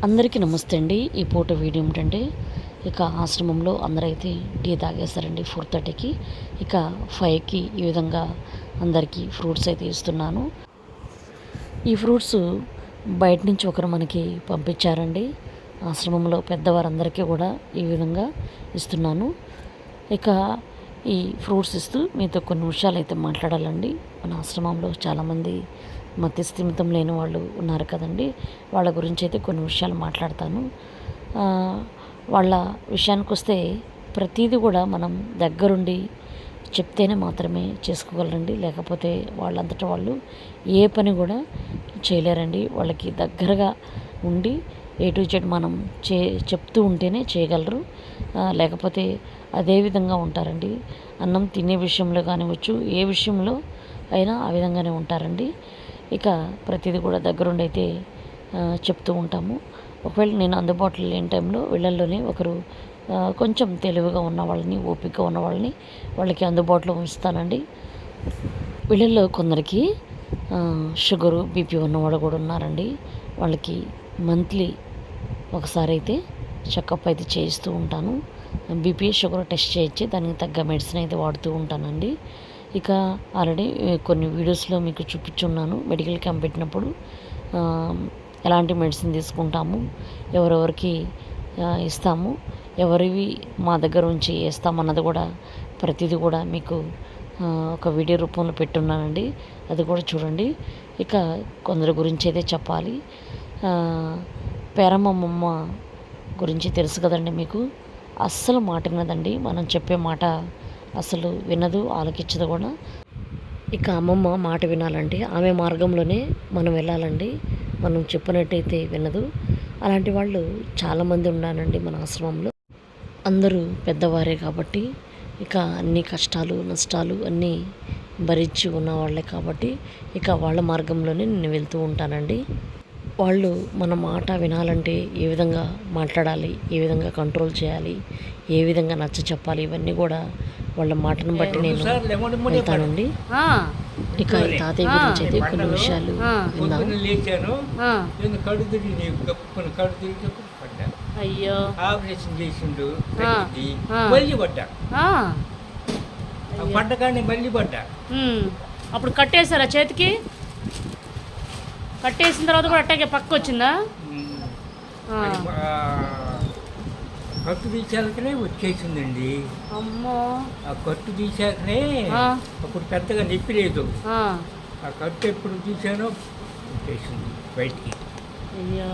అందరికీ నమస్తే అండి. ఈ పూట వీడియో ఏమిటంటే ఇక ఆశ్రమంలో అందరైతే టీ తాగేస్తారండి 4:30కి. ఇక 5కి ఈ విధంగా అందరికీ ఫ్రూట్స్ అయితే ఇస్తున్నాను. ఈ ఫ్రూట్స్ బయట నుంచి ఒకరు మనకి పంపించారండి. ఆశ్రమంలో పెద్దవారందరికీ కూడా ఈ విధంగా ఇస్తున్నాను. ఇక ఈ ఫ్రూట్స్ ఇస్తూ మీతో కొన్ని విషయాలు అయితే మాట్లాడాలండి. మన ఆశ్రమంలో చాలామంది మతిస్థిమితం లేని వాళ్ళు ఉన్నారు కదండి. వాళ్ళ గురించి అయితే కొన్ని విషయాలు మాట్లాడతాను. వాళ్ళ విషయానికి వస్తే ప్రతిదీ కూడా మనం దగ్గరుండి చెప్తేనే మాత్రమే చేసుకోగలరండి. లేకపోతే వాళ్ళంతటా వాళ్ళు ఏ పని కూడా చేయలేరండి. వాళ్ళకి దగ్గరగా ఉండి A to Z మనం చెప్తూ ఉంటేనే చేయగలరు. లేకపోతే అదే విధంగా ఉంటారండి. అన్నం తినే విషయంలో కానివచ్చు, ఏ విషయంలో అయినా ఆ విధంగానే ఉంటారండి. ఇక ప్రతిదీ కూడా దగ్గరుండి అయితే చెప్తూ ఉంటాము. ఒకవేళ నేను అందుబాటులో లేని టైంలో వీళ్ళల్లోనే ఒకరు కొంచెం తెలివిగా ఉన్న వాళ్ళని, ఓపికగా ఉన్న వాళ్ళకి అందుబాటులో ఉంచుతానండి. వీళ్ళల్లో కొందరికి షుగరు, బీపీ ఉన్నవాడు కూడా ఉన్నారండి. వాళ్ళకి మంత్లీ ఒకసారి అయితే చెకప్ అయితే చేయిస్తూ ఉంటాను. బీపీ, షుగర్ టెస్ట్ చేయించి దానికి తగ్గ మెడిసిన్ అయితే వాడుతూ ఉంటానండి. ఇక ఆల్రెడీ కొన్ని వీడియోస్లో మీకు చూపించున్నాను. మెడికల్ క్యాంప్ పెట్టినప్పుడు ఎలాంటి మెడిసిన్ తీసుకుంటాము, ఎవరెవరికి ఇస్తాము, ఎవరివి మా దగ్గర ఉంచి వేస్తామన్నది కూడా ప్రతిదీ కూడా మీకు ఒక వీడియో రూపంలో పెట్టున్నానండి. అది కూడా చూడండి. ఇక కొందరి గురించి అయితే చెప్పాలి. పేరమ్మమ్మ గురించి తెలుసు కదండి మీకు. అస్సలు మాట వినదండి. మనం చెప్పే మాట అసలు వినదు, ఆలకించదు కూడా. ఇక అమ్మమ్మ మాట వినాలంటే ఆమె మార్గంలోనే మనం వెళ్ళాలండి. మనం చెప్పినట్టయితే వినదు. అలాంటి వాళ్ళు చాలామంది ఉన్నారండి మన ఆశ్రమంలో. అందరూ పెద్దవారే కాబట్టి ఇక అన్ని కష్టాలు, నష్టాలు అన్నీ భరించి ఉన్న వాళ్ళే కాబట్టి ఇక వాళ్ళ మార్గంలోనే నేను వెళ్తూ ఉంటానండి. వాళ్ళు మన మాట వినాలంటే ఏ విధంగా మాట్లాడాలి, ఏ విధంగా కంట్రోల్ చేయాలి, ఏ విధంగా నచ్చ చెప్పాలి, ఇవన్నీ కూడా వాళ్ళ మాటను బట్టి నేను వెళ్తానండి. ఇక ఈ తాతయ్య గురించి అయితే కొన్ని విషయాలు విందాం. అయ్యో, ఆపరేషన్ చేసిండు, మళ్ళీ పడ్డా. పడ్డకాన్ని మళ్ళీ పడ్డా. అప్పుడు కట్టేశారా చేతికి? కట్టేసిన తర్వాత కూడా అట్టాగే పక్క వచ్చిందా? కట్టు తీసాకనే వచ్చేసిందండి. అమ్మో, ఆ కట్టు తీసాకనే అప్పుడు పెద్దగా నొప్పి లేదు. ఆ కట్టు ఎప్పుడు తీసానో వచ్చేసింది బయటికి. అయ్యో,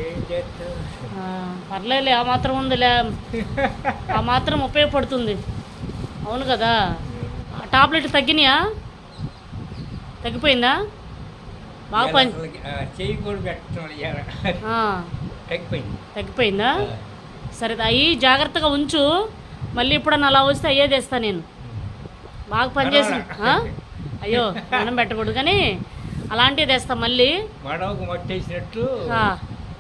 ఏం చేస్తారు? పర్లేదులే, ఆ మాత్రం ఉందిలే. ఆ మాత్రం ఉపయోగపడుతుంది. అవును కదా. టాబ్లెట్ తగ్గినాయా? తగ్గిపోయిందా? బాగా పని చెయ్యి కూడా పెట్టడం తగ్గిపోయిందా? సరే, అవి జాగ్రత్తగా ఉంచు. మళ్ళీ ఎప్పుడన్నా అలా వస్తే అయ్యే తెస్తా నేను. బాగా పనిచేసి అయ్యో మనం పెట్టకూడదు కానీ అలాంటివి తెస్తా మళ్ళీ. మడవకు మట్టేసినట్టు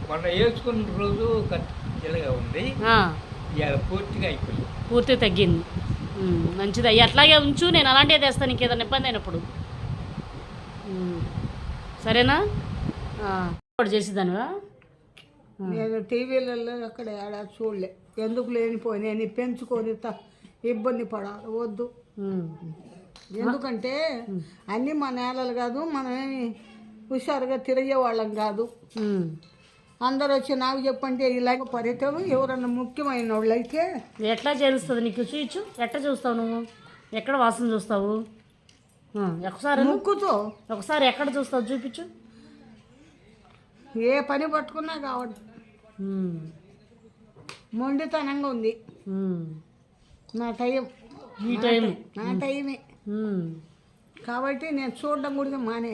మొన్న వేసుకున్న రోజు ఇలాగా ఉంది, పూర్తిగా అయిపోయింది. పూర్తిగా తగ్గింది. మంచిది. అయ్యి అట్లాగే ఉంచు. నేను అలాంటివి తెస్తాను ఇంకేదైనా ఇబ్బంది అయినప్పుడు. సరేనా? చేసేదానివా? నేను టీవీలలో అక్కడ ఏడా చూడలే. ఎందుకు లేనిపోయి నేను పెంచుకొని ఇబ్బంది పడాలి, వద్దు. ఎందుకంటే అన్నీ మన నేలలు కాదు, మనమేమి హుషారుగా తిరిగే వాళ్ళం కాదు. అందరూ వచ్చి నాకు చెప్పంటే ఇలాగ పరితం ఎవరన్నా ముఖ్యమైన వాళ్ళు అయితే ఎట్లా చేరుస్తుంది నీకు? చూచు, ఎట్లా చూస్తావు నువ్వు? ఎక్కడ వాసన చూస్తావు? ఒకసారి ముక్కుతో. ఒకసారి ఎక్కడ చూస్తావు చూపించు. ఏ పని పట్టుకున్నా కావద్దు, మొండితనంగా ఉంది నా టైం. ఈ టైం నా టైమే కాబట్టి నేను చూడడం కూడా మానే.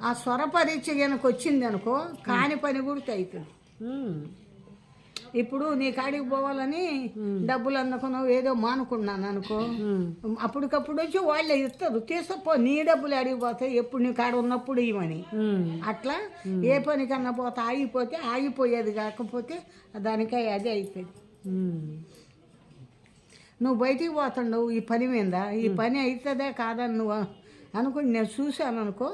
ఆ స్వర పరీక్ష కనుక వచ్చింది అనుకో, కాని పని కూడా అవుతుంది. ఇప్పుడు నీ కాడికి పోవాలని డబ్బులు అందుకున్నావు, ఏదో మానుకున్నాను అనుకో, అప్పటికప్పుడు వచ్చి వాళ్ళే ఇస్తారు. తీసుకో, నీ డబ్బులు అడిగిపోతాయి, ఎప్పుడు నీ కాడ ఉన్నప్పుడు ఇవ్వని. అట్లా ఏ పనికన్నా పోతే ఆగిపోయేది కాకపోతే దానికై అదే అయిపోయింది. నువ్వు బయటికి పోతుండవు ఈ పని మీద, ఈ పని అవుతుందే కాదని నువ్వు అనుకుని నేను చూశాను అనుకో,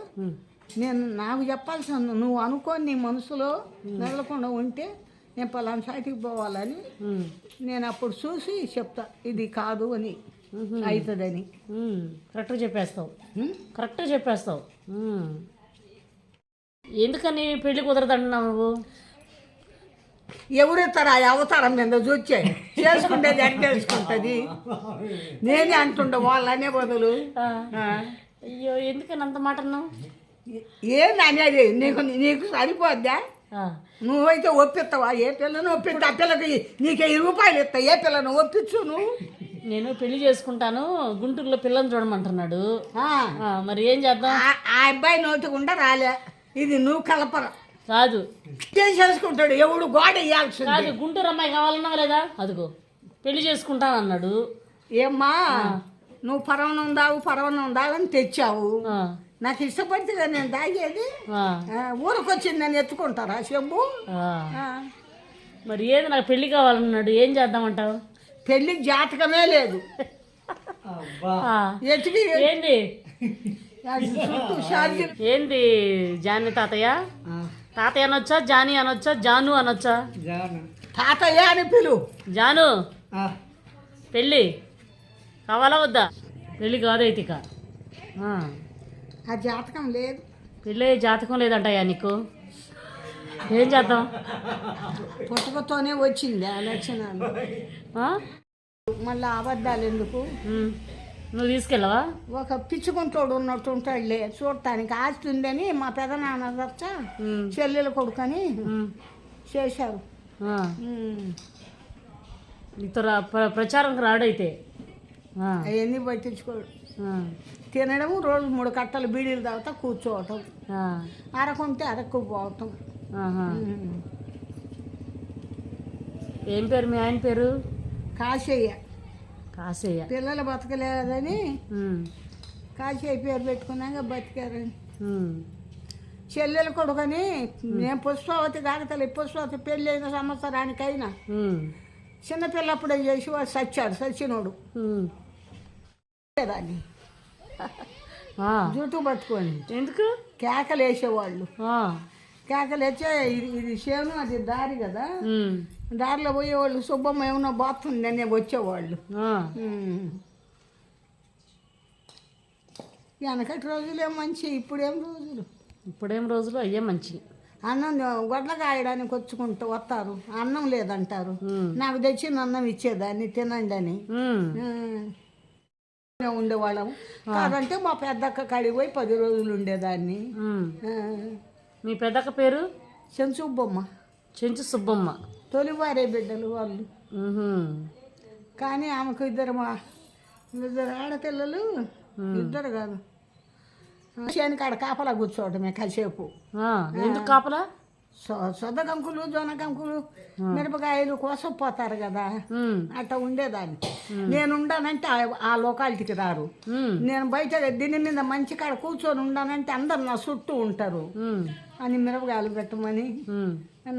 నాకు చెప్పాల్సింది నువ్వు అనుకోని నీ మనసులో మెదలకుండా ఉంటే నేను పలానా సైట్కి పోవాలని నేను అప్పుడు చూసి చెప్తా ఇది కాదు అని అవుతుందని. కరెక్ట్గా చెప్పేస్తావు. కరెక్ట్గా చెప్పేస్తావు. ఎందుకని పెళ్లి కుదరదంటున్నావు నువ్వు? ఎవరెత్తారు ఆ అవతారం మీద చూచే చేసుకుంటేది ఎట్ట తెలుసుకుంటుంది. నేనే అంటుండే వాళ్ళనే బదులు. అయ్యో ఎందుకని అంత మాట అన్నావు? ఏంది అనేది నీకు సరిపోద్దా? నువ్వైతే ఒప్పిస్తావా? ఏ పిల్లను ఒప్పిస్తా? ఆ పిల్లకి నీకు 1000 రూపాయలు ఇస్తా. ఏ పిల్లను ఒప్పించు నువ్వు? నేను పెళ్లి చేసుకుంటాను, గుంటూరులో పిల్లని చూడమంటున్నాడు. మరి ఏం చేద్దాం? ఆ అబ్బాయి నోటికుండా రాలే. ఇది నువ్వు కలపర కాదు, చేసుకుంటాడు. ఎవడు గోడ ఇవ్వాల్సింది కాదు. గుంటూరు అమ్మాయి కావాలన్నావు లేదా? అదిగో పెళ్లి చేసుకుంటాను అన్నాడు. ఏమ్మా నువ్వు పరవనం దావని తెచ్చావు. నాకు ఇష్టపడితే నేను తాగేది. ఊరికొచ్చింది నేను ఎత్తుకుంటారా చెంబు? మరి ఏది నాకు పెళ్లి కావాలన్నాడు, ఏం చేద్దామంటావు? పెళ్లికి జాతకమే లేదు. ఎత్తుకి ఏంది ఛార్జీలు. ఏంది జాని తాతయ్య? తాతయ్య అనొచ్చా, జాని అనొచ్చా, జాను అనొచ్చా? తాతయ్య అని పిలు. జాను పెళ్ళి కావాలా వద్దా? పెళ్ళి కాదైతే ఇక. ఆ జాతకం లేదు. పెళ్ళి జాతకం లేదంటయ్యా నీకు. ఏం చేద్దాం? పుట్టుకతోనే వచ్చింది ఆ లక్షణాలు. మళ్ళీ అబద్ధాలు ఎందుకు? నువ్వు తీసుకెళ్ళవా? ఒక పిచ్చుకుంటోడు ఉన్నట్టు ఉంటాడులే చూడటానికి. ఆస్తి ఉందని మా పెదనాన్న దచ్చ చెల్లెలు కొడుకని చేశారు. నీతో ప్రచారంకి రాడైతే అవన్నీ పట్టించుకోడు. తినడం, రోజు 3 కట్టలు బీడీలు తాగుతా కూర్చోవటం, అరకుంటే అరక్కుపోవటం. ఏం పేరు మీ ఆయన పేరు? కాశయ్య. కాశయ్య. పిల్లలు బతకలేదని కాశయ్య పేరు పెట్టుకున్నాక బతికారని. చెల్లెలు కొడుకని నేను పుష్పావతి కాకతల్లి. పుష్పావతి పెళ్ళి అయిన సంవత్సరానికైనా చిన్నపిల్లప్పుడే చేసి వాడు సచ్చినోడు దాన్ని జుట్టు పట్టుకొని ఎందుకు కేకలు వేసేవాళ్ళు. కేకలు వేసే ఇది చేను, అది దారి కదా, దారిలో పోయేవాళ్ళు. సుబ్బమ్మ ఏమన్నా బాగుందని వచ్చేవాళ్ళు. వెనకటి రోజులే మంచి, ఇప్పుడేం రోజులు అయ్యే మంచి. అన్నం గొడ్ల కాయడానికి వస్తారు, అన్నం లేదంటారు. నాకు తెచ్చిన అన్నం ఇచ్చేదాన్ని తినండి అని ఉండేవాళ్ళం. కాదంటే మా పెద్దక్క కాడికి పోయి 10 రోజులు ఉండేదాన్ని. మీ పెద్దక్క పేరు? చెంచు సుబ్బమ్మ. చెంచు సుబ్బమ్మ. తొలివారే బిడ్డలు వాళ్ళు. కానీ ఆమెకు ఇద్దరు ఆడపిల్లలు. ఇద్దరు కాదు, చేనికి ఆడ కాపలా కూర్చోవటమే కాసేపు. ఎందుకు కాపలా? సొద్ద కంకులు, జొన్న కంకులు, మిరపకాయలు కోసం పోతారు కదా, అట్లా ఉండేదాన్ని. నేను ఉండానంటే ఆ లోకాలిటీకి రారు. నేను బయట దీని మీద మంచి కాడ కూర్చొని ఉండానంటే అందరు నా చుట్టూ ఉంటారు అని మిరపకాయలు పెట్టమని,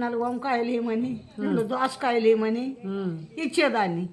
4 వంకాయలు ఇవ్వమని, 2 దోసకాయలు ఇవ్వమని ఇచ్చేదాన్ని.